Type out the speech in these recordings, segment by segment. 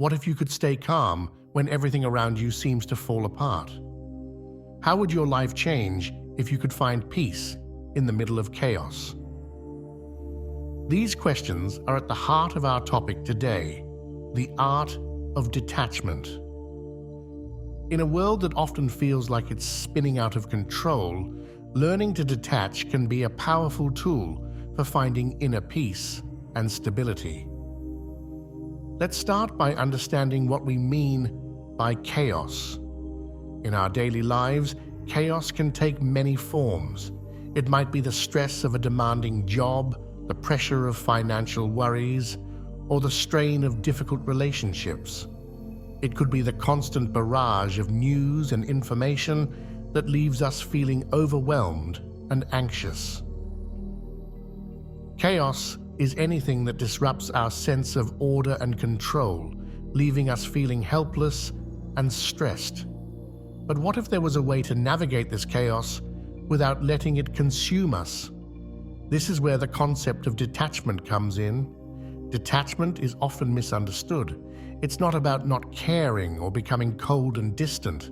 What if you could stay calm when everything around you seems to fall apart? How would your life change if you could find peace in the middle of chaos? These questions are at the heart of our topic today, the art of detachment. In a world that often feels like it's spinning out of control, learning to detach can be a powerful tool for finding inner peace and stability. Let's start by understanding what we mean by chaos. In our daily lives, chaos can take many forms. It might be the stress of a demanding job, the pressure of financial worries, or the strain of difficult relationships. It could be the constant barrage of news and information that leaves us feeling overwhelmed and anxious. Chaos is anything that disrupts our sense of order and control, leaving us feeling helpless and stressed. But what if there was a way to navigate this chaos without letting it consume us? This is where the concept of detachment comes in. Detachment is often misunderstood. It's not about not caring or becoming cold and distant.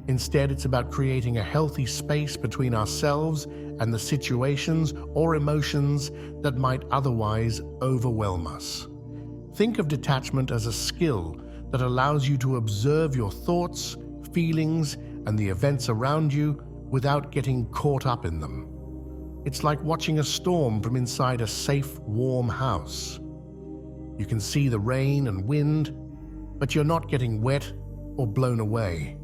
Instead, it's about creating a healthy space between ourselves and the situations or emotions that might otherwise overwhelm us. Think of detachment as a skill that allows you to observe your thoughts, feelings, and the events around you without getting caught up in them. It's like watching a storm from inside a safe, warm house. You can see the rain and wind, but you're not getting wet or blown away.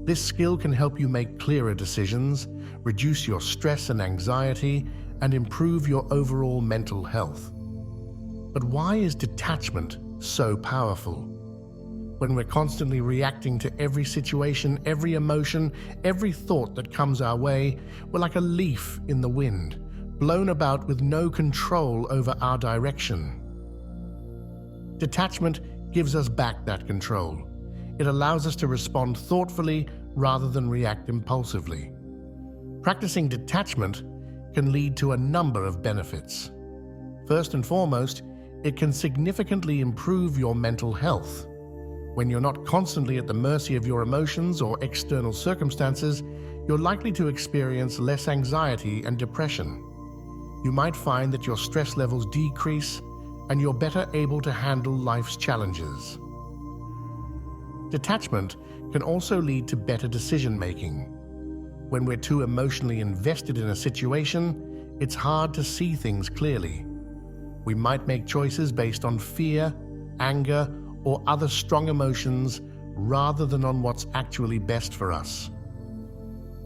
This skill can help you make clearer decisions, reduce your stress and anxiety, and improve your overall mental health. But why is detachment so powerful? When we're constantly reacting to every situation, every emotion, every thought that comes our way, we're like a leaf in the wind, blown about with no control over our direction. Detachment gives us back that control. It allows us to respond thoughtfully rather than react impulsively. Practicing detachment can lead to a number of benefits. First and foremost, it can significantly improve your mental health. When you're not constantly at the mercy of your emotions or external circumstances, you're likely to experience less anxiety and depression. You might find that your stress levels decrease and you're better able to handle life's challenges. Detachment can also lead to better decision-making. When we're too emotionally invested in a situation, it's hard to see things clearly. We might make choices based on fear, anger, or other strong emotions rather than on what's actually best for us.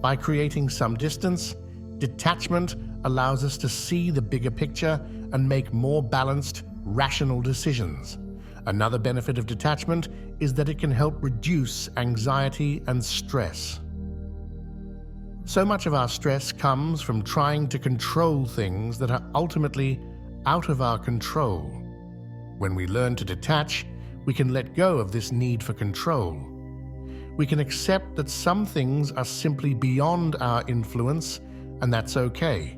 By creating some distance, detachment allows us to see the bigger picture and make more balanced, rational decisions. Another benefit of detachment is that it can help reduce anxiety and stress. So much of our stress comes from trying to control things that are ultimately out of our control. When we learn to detach, we can let go of this need for control. We can accept that some things are simply beyond our influence, and that's okay.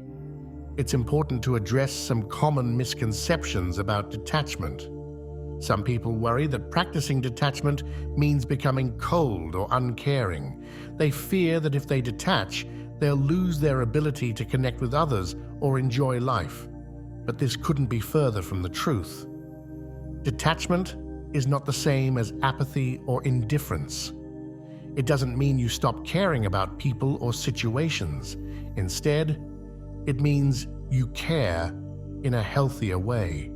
It's important to address some common misconceptions about detachment. Some people worry that practicing detachment means becoming cold or uncaring. They fear that if they detach, they'll lose their ability to connect with others or enjoy life. But this couldn't be further from the truth. Detachment is not the same as apathy or indifference. It doesn't mean you stop caring about people or situations. Instead, it means you care in a healthier way.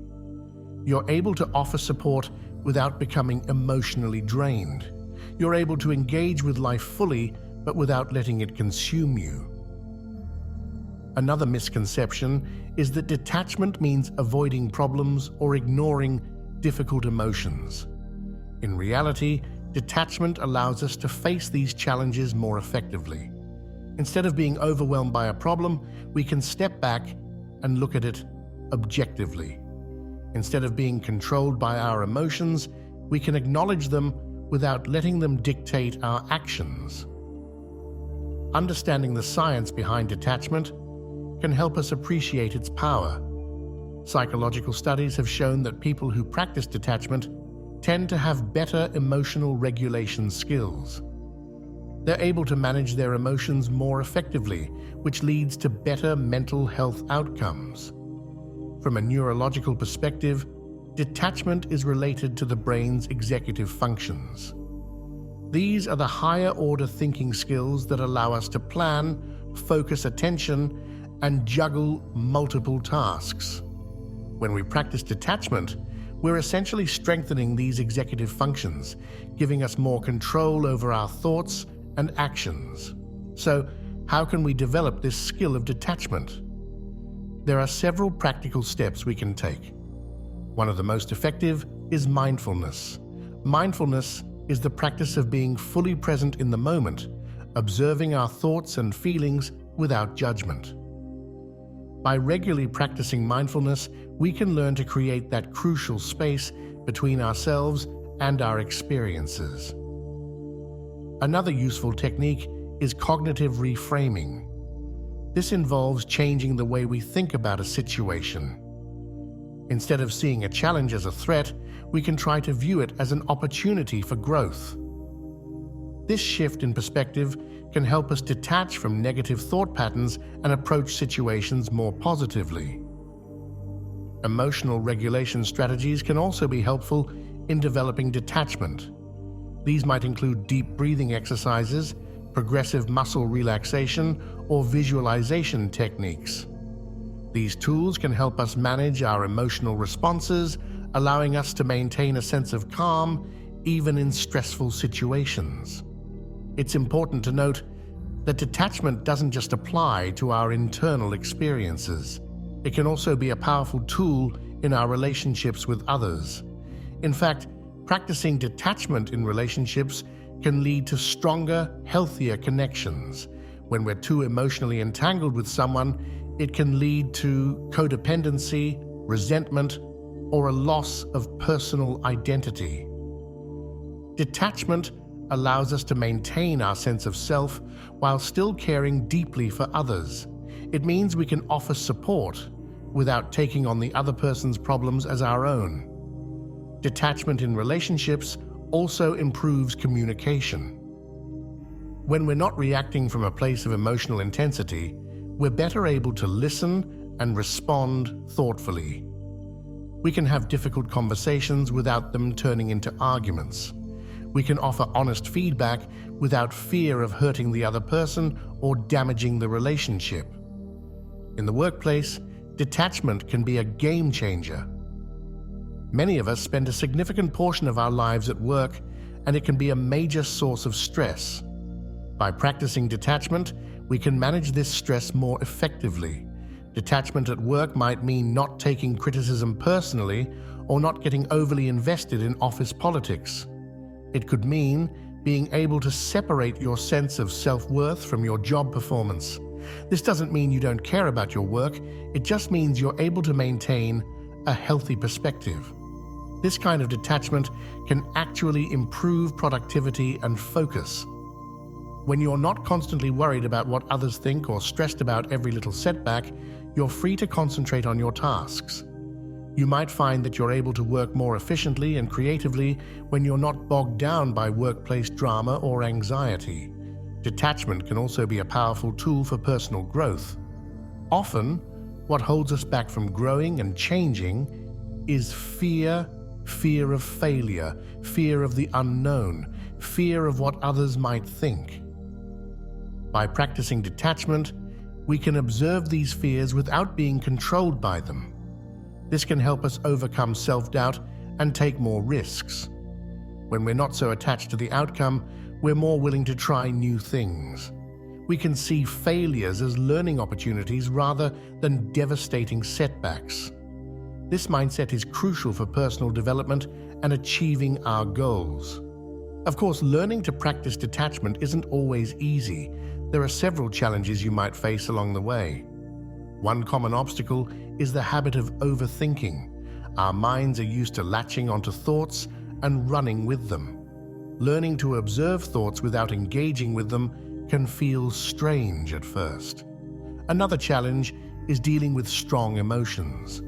You're able to offer support without becoming emotionally drained. You're able to engage with life fully, but without letting it consume you. Another misconception is that detachment means avoiding problems or ignoring difficult emotions. In reality, detachment allows us to face these challenges more effectively. Instead of being overwhelmed by a problem, we can step back and look at it objectively. Instead of being controlled by our emotions, we can acknowledge them without letting them dictate our actions. Understanding the science behind detachment can help us appreciate its power. Psychological studies have shown that people who practice detachment tend to have better emotional regulation skills. They're able to manage their emotions more effectively, which leads to better mental health outcomes. From a neurological perspective, detachment is related to the brain's executive functions. These are the higher-order thinking skills that allow us to plan, focus attention, and juggle multiple tasks. When we practice detachment, we're essentially strengthening these executive functions, giving us more control over our thoughts and actions. So, how can we develop this skill of detachment? There are several practical steps we can take. One of the most effective is mindfulness. Mindfulness is the practice of being fully present in the moment, observing our thoughts and feelings without judgment. By regularly practicing mindfulness, we can learn to create that crucial space between ourselves and our experiences. Another useful technique is cognitive reframing. This involves changing the way we think about a situation. Instead of seeing a challenge as a threat, we can try to view it as an opportunity for growth. This shift in perspective can help us detach from negative thought patterns and approach situations more positively. Emotional regulation strategies can also be helpful in developing detachment. These might include deep breathing exercises, progressive muscle relaxation, or visualization techniques. These tools can help us manage our emotional responses, allowing us to maintain a sense of calm even in stressful situations. It's important to note that detachment doesn't just apply to our internal experiences. It can also be a powerful tool in our relationships with others. In fact, practicing detachment in relationships can lead to stronger, healthier connections. When we're too emotionally entangled with someone, it can lead to codependency, resentment, or a loss of personal identity. Detachment allows us to maintain our sense of self while still caring deeply for others. It means we can offer support without taking on the other person's problems as our own. Detachment in relationships also improves communication. When we're not reacting from a place of emotional intensity, we're better able to listen and respond thoughtfully. We can have difficult conversations without them turning into arguments. We can offer honest feedback without fear of hurting the other person or damaging the relationship. In the workplace, detachment can be a game changer. Many of us spend a significant portion of our lives at work, and it can be a major source of stress. By practicing detachment, we can manage this stress more effectively. Detachment at work might mean not taking criticism personally or not getting overly invested in office politics. It could mean being able to separate your sense of self-worth from your job performance. This doesn't mean you don't care about your work, it just means you're able to maintain a healthy perspective. This kind of detachment can actually improve productivity and focus. When you're not constantly worried about what others think or stressed about every little setback, you're free to concentrate on your tasks. You might find that you're able to work more efficiently and creatively when you're not bogged down by workplace drama or anxiety. Detachment can also be a powerful tool for personal growth. Often, what holds us back from growing and changing is fear of failure, fear of the unknown, fear of what others might think. By practicing detachment, we can observe these fears without being controlled by them. This can help us overcome self-doubt and take more risks. When we're not so attached to the outcome, we're more willing to try new things. We can see failures as learning opportunities rather than devastating setbacks. This mindset is crucial for personal development and achieving our goals. Of course, learning to practice detachment isn't always easy. There are several challenges you might face along the way. One common obstacle is the habit of overthinking. Our minds are used to latching onto thoughts and running with them. Learning to observe thoughts without engaging with them can feel strange at first. Another challenge is dealing with strong emotions.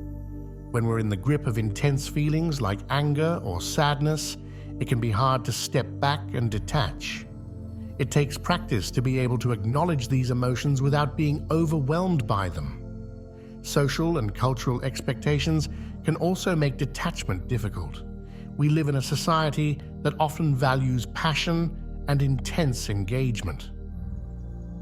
When we're in the grip of intense feelings like anger or sadness, it can be hard to step back and detach. It takes practice to be able to acknowledge these emotions without being overwhelmed by them. Social and cultural expectations can also make detachment difficult. We live in a society that often values passion and intense engagement.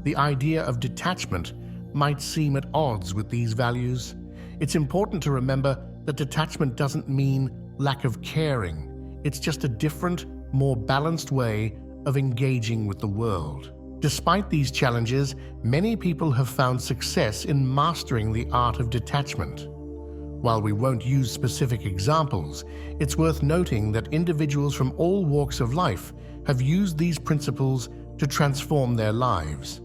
The idea of detachment might seem at odds with these values. It's important to remember that detachment doesn't mean lack of caring. It's just a different, more balanced way of engaging with the world. Despite these challenges, many people have found success in mastering the art of detachment. While we won't use specific examples, it's worth noting that individuals from all walks of life have used these principles to transform their lives.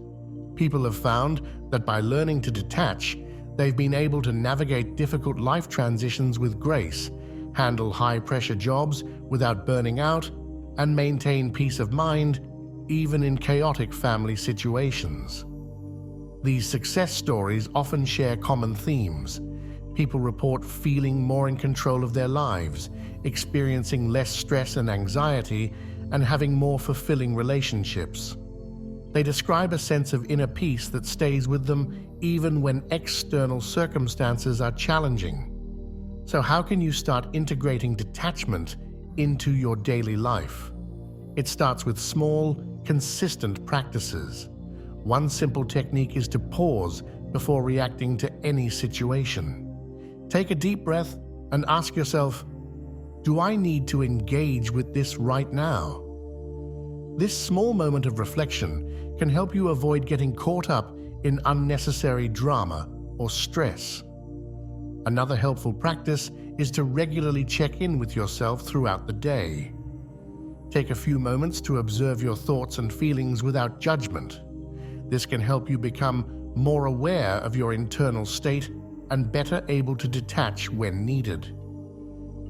People have found that by learning to detach, they've been able to navigate difficult life transitions with grace, handle high-pressure jobs without burning out, and maintain peace of mind even in chaotic family situations. These success stories often share common themes. People report feeling more in control of their lives, experiencing less stress and anxiety, and having more fulfilling relationships. They describe a sense of inner peace that stays with them even when external circumstances are challenging. So how can you start integrating detachment into your daily life? It starts with small, consistent practices. One simple technique is to pause before reacting to any situation. Take a deep breath and ask yourself, do I need to engage with this right now? This small moment of reflection can help you avoid getting caught up in unnecessary drama or stress. Another helpful practice is to regularly check in with yourself throughout the day. Take a few moments to observe your thoughts and feelings without judgment. This can help you become more aware of your internal state and better able to detach when needed.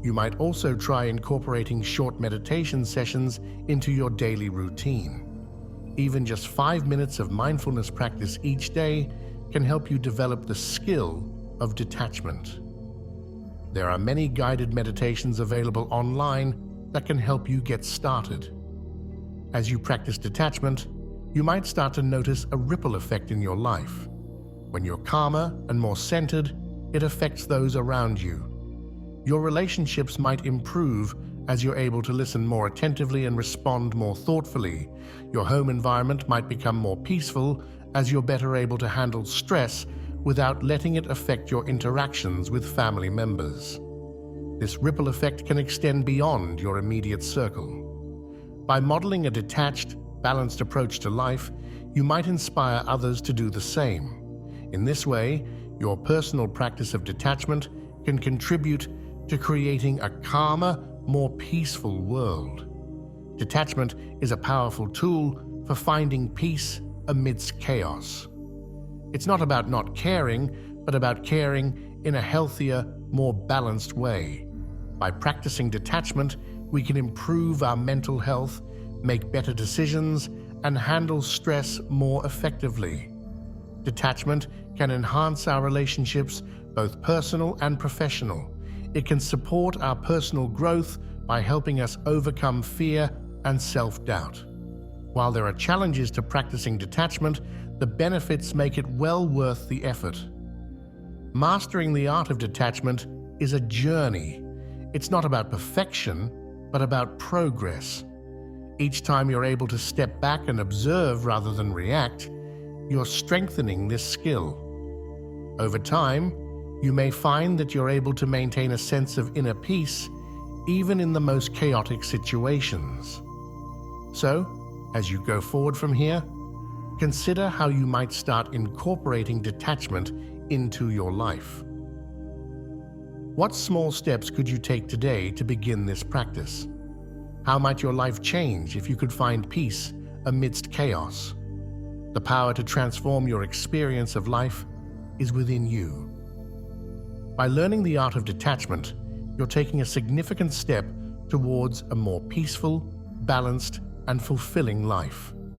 You might also try incorporating short meditation sessions into your daily routine. Even just 5 minutes of mindfulness practice each day can help you develop the skill of detachment. There are many guided meditations available online that can help you get started. As you practice detachment, you might start to notice a ripple effect in your life. When you're calmer and more centered, it affects those around you. Your relationships might improve as you're able to listen more attentively and respond more thoughtfully. Your home environment might become more peaceful as you're better able to handle stress without letting it affect your interactions with family members. This ripple effect can extend beyond your immediate circle. By modeling a detached, balanced approach to life, you might inspire others to do the same. In this way, your personal practice of detachment can contribute to creating a calmer, more peaceful world. Detachment is a powerful tool for finding peace amidst chaos. It's not about not caring, but about caring in a healthier, more balanced way. By practicing detachment, we can improve our mental health, make better decisions, and handle stress more effectively. Detachment can enhance our relationships, both personal and professional. It can support our personal growth by helping us overcome fear and self-doubt. While there are challenges to practicing detachment, the benefits make it well worth the effort. Mastering the art of detachment is a journey. It's not about perfection, but about progress. Each time you're able to step back and observe rather than react, you're strengthening this skill. Over time, you may find that you're able to maintain a sense of inner peace even in the most chaotic situations. So, as you go forward from here, consider how you might start incorporating detachment into your life. What small steps could you take today to begin this practice? How might your life change if you could find peace amidst chaos? The power to transform your experience of life is within you. By learning the art of detachment, you're taking a significant step towards a more peaceful, balanced, and fulfilling life.